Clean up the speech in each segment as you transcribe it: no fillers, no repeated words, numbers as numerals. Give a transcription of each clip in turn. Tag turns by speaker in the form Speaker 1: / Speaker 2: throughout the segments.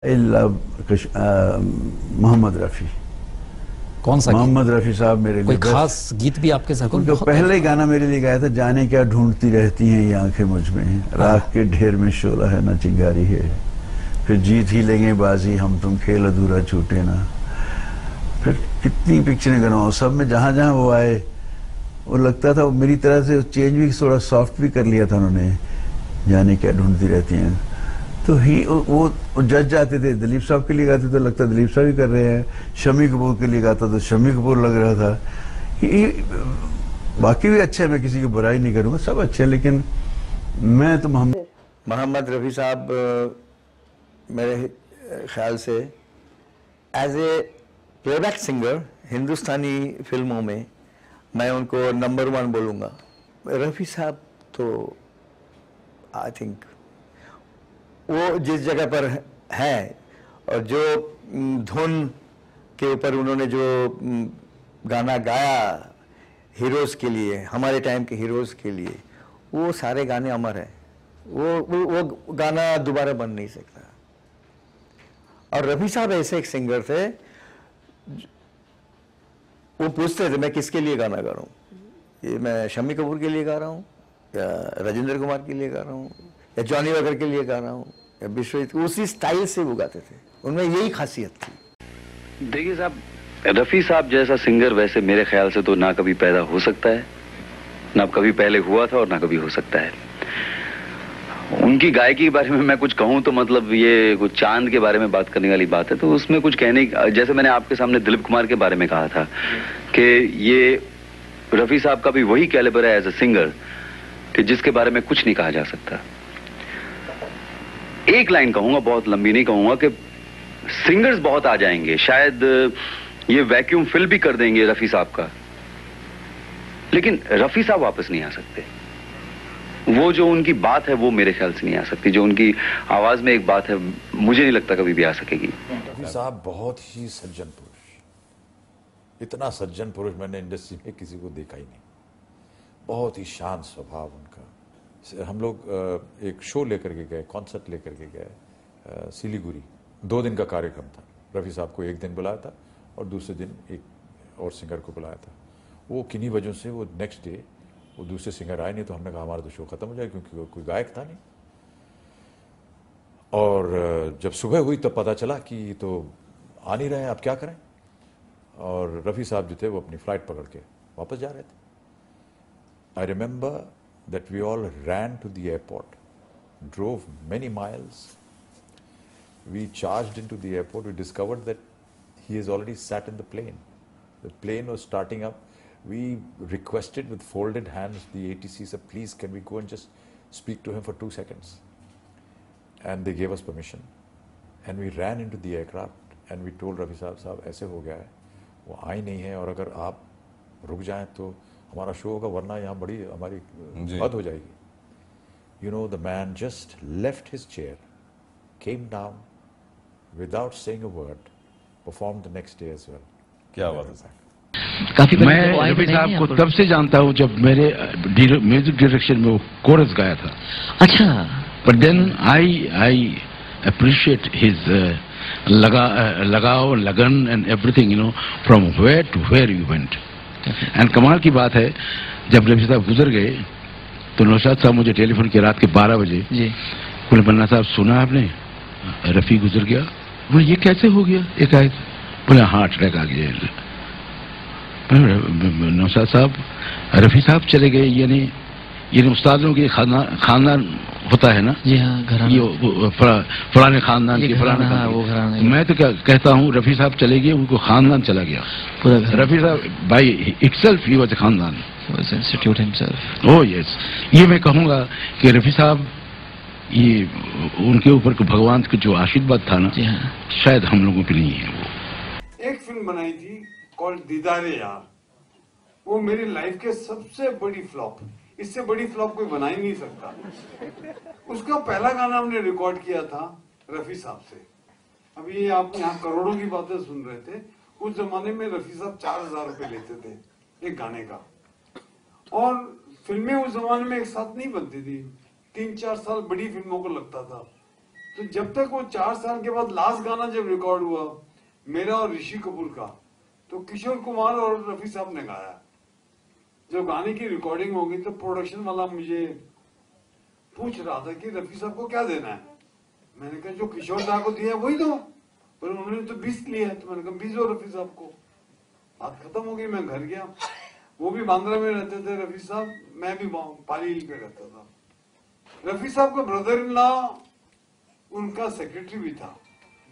Speaker 1: I love Mohammad Rafi.
Speaker 2: कौन सा
Speaker 1: मोहम्मद रफ़ी साहब मेरे लिए
Speaker 2: कोई खास गीत भी आपके साथ?
Speaker 1: उनका पहले गाना मेरे लिए गाया था, जाने क्या ढूंढती रहती हैं ये आंखें मुझ में, राख के ढेर में शोला है ना चिंगारी है, फिर जीत ही लेंगे बाजी हम तुम खेल अधूरा छूटे ना। फिर कितनी पिक्चरें गनवाऊं, सब में जहां जहां वो आए वो लगता था वो मेरी तरह से चेंज भी थोड़ा सॉफ्ट भी कर लिया था उन्होंने, जाने क्या ढूंढती रहती हैं। तो वो जज जाते थे, दिलीप साहब के लिए गाते तो लगता दिलीप साहब ही कर रहे हैं, शम्मी कपूर के लिए गाता तो शम्मी कपूर लग रहा था। बाकी भी अच्छे हैं, मैं किसी की बुराई नहीं करूंगा, सब अच्छे हैं, लेकिन मैं तो
Speaker 3: मोहम्मद रफ़ी साहब मेरे ख्याल से एज ए प्लेबैक सिंगर हिंदुस्तानी फिल्मों में मैं उनको नंबर 1 बोलूँगा। रफ़ी साहब तो आई थिंक वो जिस जगह पर हैं और जो धुन के ऊपर उन्होंने जो गाना गाया हीरोज़ के लिए, हमारे टाइम के हीरोज़ के लिए, वो सारे गाने अमर हैं। वो गाना दोबारा बन नहीं सकता। और रफ़ी साहब ऐसे एक सिंगर थे, वो पूछते थे मैं किसके लिए गाना गा रहा हूँ, ये मैं शम्मी कपूर के लिए गा रहा हूँ या राजेंद्र कुमार के लिए गा रहा हूँ या जॉनी वॉकर के लिए गा रहा हूँ या विश्वजीत, उसी स्टाइल से वो गाते थे, उनमें यही खासियत थी।
Speaker 4: देखिए साहब, रफ़ी साहब जैसा सिंगर वैसे मेरे ख्याल से तो ना कभी पैदा हो सकता है, ना कभी पहले हुआ था और ना कभी हो सकता है। उनकी गायकी के बारे में मैं कुछ कहूं तो मतलब ये कुछ चांद के बारे में बात करने वाली बात है, तो उसमें कुछ कहने, जैसे मैंने आपके सामने दिलीप कुमार के बारे में कहा था कि ये रफ़ी साहब का भी वही कैलिबर है एज अ सिंगर कि जिसके बारे में कुछ नहीं कहा जा सकता। एक लाइन कहूंगा, बहुत लंबी नहीं कहूंगा, कि सिंगर्स बहुत आ जाएंगे, शायद ये वैक्यूम फिल भी कर देंगे रफ़ी साहब का, लेकिन रफ़ी साहब वापस नहीं आ सकते। वो जो उनकी बात है वो मेरे ख्याल से नहीं आ सकती, जो उनकी आवाज में एक बात है मुझे नहीं लगता कभी भी आ सकेगी।
Speaker 5: रफ़ी साहब बहुत ही सज्जन पुरुष, इतना सज्जन पुरुष मैंने इंडस्ट्री में किसी को देखा ही नहीं। बहुत ही शांत स्वभाव उनका। हम लोग एक शो लेकर के गए, कॉन्सर्ट लेकर के गए सिलीगुड़ी, 2 दिन का कार्यक्रम था। रफ़ी साहब को एक दिन बुलाया था और दूसरे दिन एक और सिंगर को बुलाया था। वो किन्हीं वजहों से वो नेक्स्ट डे वो दूसरे सिंगर आए नहीं, तो हमने कहा हमारा तो शो खत्म हो जाए, क्योंकि वो कोई गायक था नहीं। और जब सुबह हुई तब पता चला कि तो आ नहीं रहे हैं, अब क्या करें। और रफ़ी साहब जो थे वो अपनी फ्लाइट पकड़ के वापस जा रहे थे। I remember that we all ran to the airport, drove many miles, we charged into the airport, we discovered that he has already sat in the plane. The plane was starting up. We requested with folded hands, the ATC said, please can we go and just speak to him for 2 seconds? And they gave us permission. And we ran into the aircraft and we told Rafi साहब ऐसे हो गया है, वो आई नहीं है, और अगर आप रुक जाएं तो हमारा शो होगा, वरना यहाँ बड़ी हमारी बात हो जाएगी। You know, the man just left his chair, came down without saying a word, performed the next day as well.
Speaker 6: क्या बात है सर।
Speaker 7: काफी मैं रफ़ी साहब को तब से जानता हूँ जब मेरे म्यूजिक डायरेक्शन में वो कोरस गाया था।
Speaker 2: अच्छा।
Speaker 7: But then I appreciate his लगाव, लगन and everything, you know, from where to where you went. And कमाल की बात है, जब रफ़ी साहब गुजर गए तो नौशाद साहब मुझे टेलीफोन किया रात के 12 बजे जी, बोले बन्ना साहब सुना आपने रफ़ी गुजर गया? बोले ये कैसे हो गया एकाएक? बोले हार्ट अटैक आ गया। नौशाद साहब, रफ़ी साहब चले गए, यानी उस्तादों के खानदान होता है ना जी, हाँ, ये फलाने खानदान के फलाने, हाँ, वो घराने। मैं तो क्या कहता हूँ, रफ़ी साहब चले गए, उनको खानदान चला गया पूरा। रफ़ी साहब by itself he was a खानदान, इंस्टीट्यूट हिमसेल्फ। ओह यस, ये मैं कहूँगा कि रफ़ी साहब, ये उनके ऊपर भगवान का जो आशीर्वाद था ना, शायद हम लोगों पे नहीं है। वो
Speaker 8: एक फिल्म बनाई थी कॉल्ड दीदारे यार, वो मेरी लाइफ के सबसे बड़ी फ्लॉप, इससे बड़ी फ्लॉप कोई बना ही नहीं सकता। उसका पहला गाना हमने रिकॉर्ड किया था रफ़ी साहब से। अभी आप यहाँ करोड़ों की बातें सुन रहे थे, उस जमाने में रफ़ी साहब 4000 रुपए लेते थे एक गाने का, और फिल्में उस जमाने में एक साथ नहीं बनती थी, 3-4 साल बड़ी फिल्मों को लगता था। तो जब तक वो 4 साल के बाद लास्ट गाना जब रिकॉर्ड हुआ मेरा और ऋषि कपूर का, तो किशोर कुमार और रफी साहब ने गाया। जब गाने की रिकॉर्डिंग होगी तो प्रोडक्शन वाला मुझे पूछ रहा था कि रफी साहब को क्या देना है। मैंने कहा जो किशोर दा को दिया है वही दो, पर उन्होंने तो 20 लिया है, तो मैंने कहा 20 दो रफी साहब को। बात खत्म हो गई, मैं घर गया। वो भी बांद्रा में रहते थे रफी साहब, मैं भी पाली हिल पे रहता था। रफी साहब का ब्रदर इन लॉ उनका सेक्रेटरी भी था,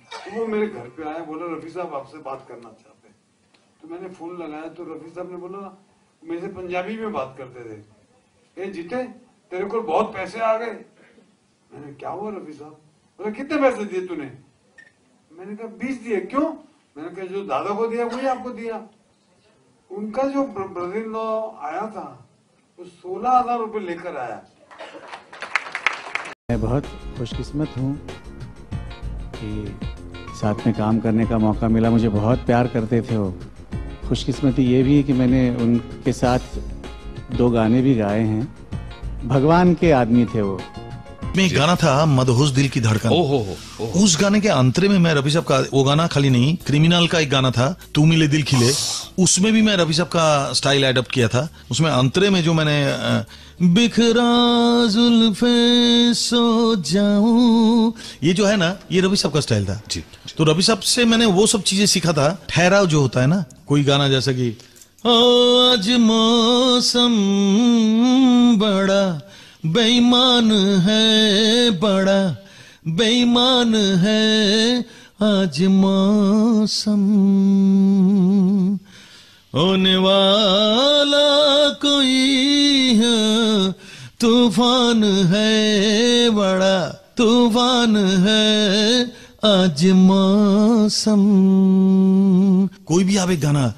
Speaker 8: तो वो मेरे घर पे आया, बोला रफी साहब आपसे बात करना चाहते हैं। तो मैंने फोन लगाया तो रफी साहब ने बोला, मेरे से पंजाबी में बात करते थे, ए जीते तेरे को बहुत पैसे आ गए। मैंने क्या हुआ रफी साहब? बोला कितने पैसे दिए तूने? मैंने कहा 20 दिए। क्यों? मैंने कहा जो दादा को दिया वही आपको दिया। उनका जो ब्रदर इन लॉ आया था वो 16,000 रुपए लेकर आया।
Speaker 6: मैं बहुत खुशकिस्मत हूँ कि साथ में काम करने का मौका मिला। मुझे बहुत प्यार करते थे वो। खुशकिस्मती ये भी है कि मैंने उनके साथ 2 गाने भी गाए हैं। भगवान के आदमी थे वो।
Speaker 9: में एक गाना था मदहोश दिल की धड़कन। उस गाने के अंतरे में मैं रफी साहब का वो गाना खाली नहीं, क्रिमिनल का एक गाना था तू मिले दिल खिले, उसमें भी मैं रफी साहब का स्टाइल एडप्ट किया था। उसमें अंतरे में जो मैंने बिखरा जुल्फे सो जाऊं, ये जो है ना, ये रफी साहब का स्टाइल था जी। तो रफी साहब से मैंने वो सब चीजें सीखा था। ठहराव जो होता है ना, कोई गाना जैसा कि आज मौसम बड़ा बेईमान है, बड़ा बेईमान है आज मौसम, होने वाला कोई है तूफान है, बड़ा तूफान है आज मौसम। कोई भी आवे गाना,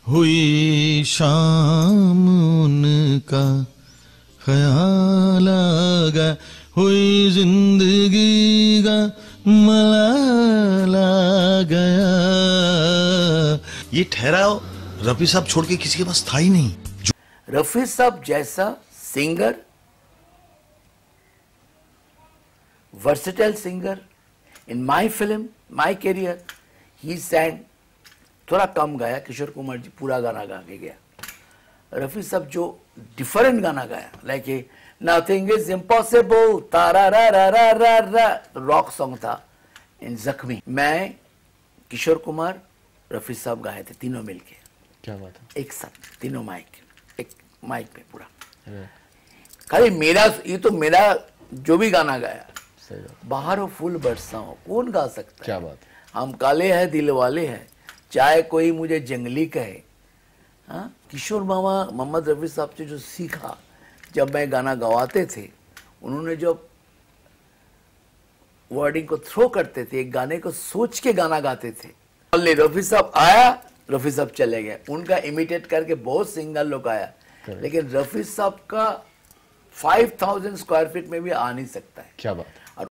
Speaker 9: हुई शाम उनका ख्याल आ गया, हुई जिंदगी का मलाल आ गया। ये ठहराव रफी साहब छोड़ के किसी के पास था ही नहीं।
Speaker 3: रफी साहब जैसा singer, versatile singer in my film, my career, ही सैंग। थोड़ा कम गाया, किशोर कुमार जी पूरा गाना गा के गया। रफी साहब जो डिफरेंट गाना गाया, लाइक नथिंग इज इम्पॉसिबल, तारा रा रा रा रा रा, रॉक सॉन्ग था। इन जख्मी मैं, किशोर कुमार, रफी साहब गाए थे तीनों मिलके।
Speaker 2: क्या बात है?
Speaker 3: एक साथ तीनों माइक, एक माइक पे पूरा। खाली मेरा, ये तो मेरा जो भी गाना गाया, बाहर हो फूल बरसा हो, कौन गा सकता है?
Speaker 2: क्या बात?
Speaker 3: हम काले हैं दिल वाले हैं, चाहे कोई मुझे जंगली कहे। हाँ, किशोर मामा मोहम्मद रफी साहब से जो सीखा, जब मैं गाना गवाते थे, उन्होंने जब वर्डिंग को थ्रो करते थे, एक गाने को सोच के गाना गाते थे। रफी साहब आया, रफी साहब चले गए। उनका इमिटेट करके बहुत सिंगर लोग आया, लेकिन रफी साहब का 5000 स्क्वायर फीट में भी आ नहीं सकता है।
Speaker 2: क्या बात?
Speaker 3: और